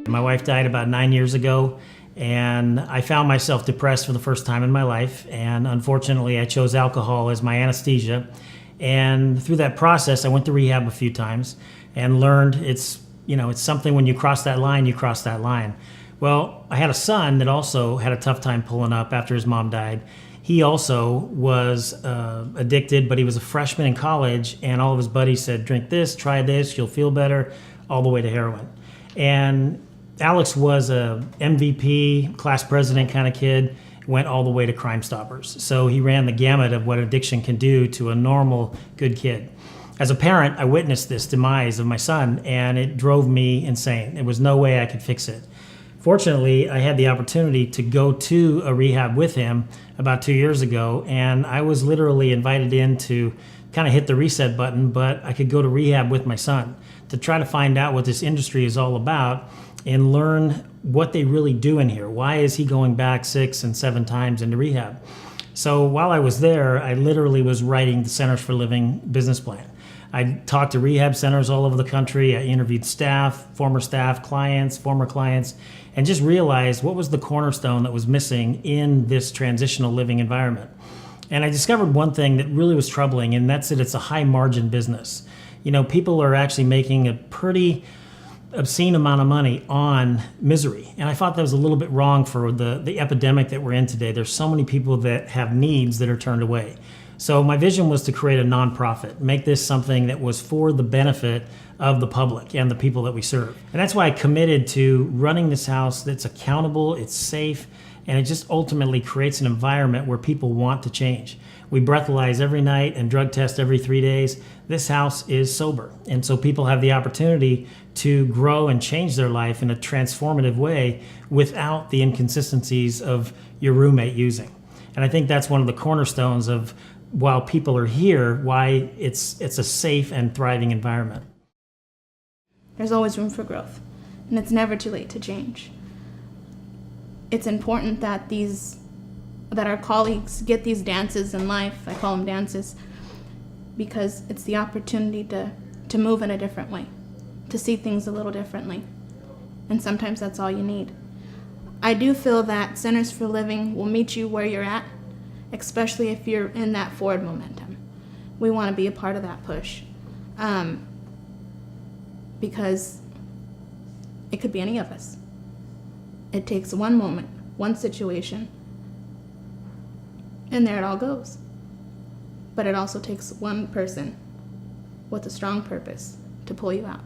My wife died about 9 years ago, and I found myself depressed for the first time in my life. And unfortunately, I chose alcohol as my anesthesia. And through that process, I went to rehab a few times and learned it's something when you cross that line, you cross that line. Well, I had a son that also had a tough time pulling up after his mom died. He also was addicted, but he was a freshman in college, and all of his buddies said, drink this, try this, you'll feel better, all the way to heroin. And Alex was a MVP, class president kind of kid, went all the way to Crime Stoppers. So he ran the gamut of what addiction can do to a normal, good kid. As a parent, I witnessed this demise of my son, and it drove me insane. There was no way I could fix it. Fortunately, I had the opportunity to go to a rehab with him about 2 years ago, and I was literally invited in to kind of hit the reset button, but I could go to rehab with my son to try to find out what this industry is all about and learn what they really do in here. Why is he going back 6 and 7 times into rehab? So while I was there, I literally was writing the Centers for Living business plan. I talked to rehab centers all over the country. I interviewed staff, former staff, clients, former clients, and just realized what was the cornerstone that was missing in this transitional living environment. And I discovered one thing that really was troubling, and that's that it's a high margin business. People are actually making a pretty obscene amount of money on misery. And I thought that was a little bit wrong for the epidemic that we're in today. There's so many people that have needs that are turned away. So my vision was to create a nonprofit, make this something that was for the benefit of the public and the people that we serve. And that's why I committed to running this house that's accountable, it's safe, and it just ultimately creates an environment where people want to change. We breathalyze every night and drug test every 3 days. This house is sober. And so people have the opportunity to grow and change their life in a transformative way without the inconsistencies of your roommate using. And I think that's one of the cornerstones of while people are here, why it's a safe and thriving environment. There's always room for growth, and it's never too late to change. It's important that our colleagues get these dances in life, I call them dances, because it's the opportunity to move in a different way, to see things a little differently. And sometimes that's all you need. I do feel that Centers for Living will meet you where you're at, especially if you're in that forward momentum. We want to be a part of that push, because it could be any of us. It takes one moment, one situation, and there it all goes. But it also takes one person with a strong purpose to pull you out.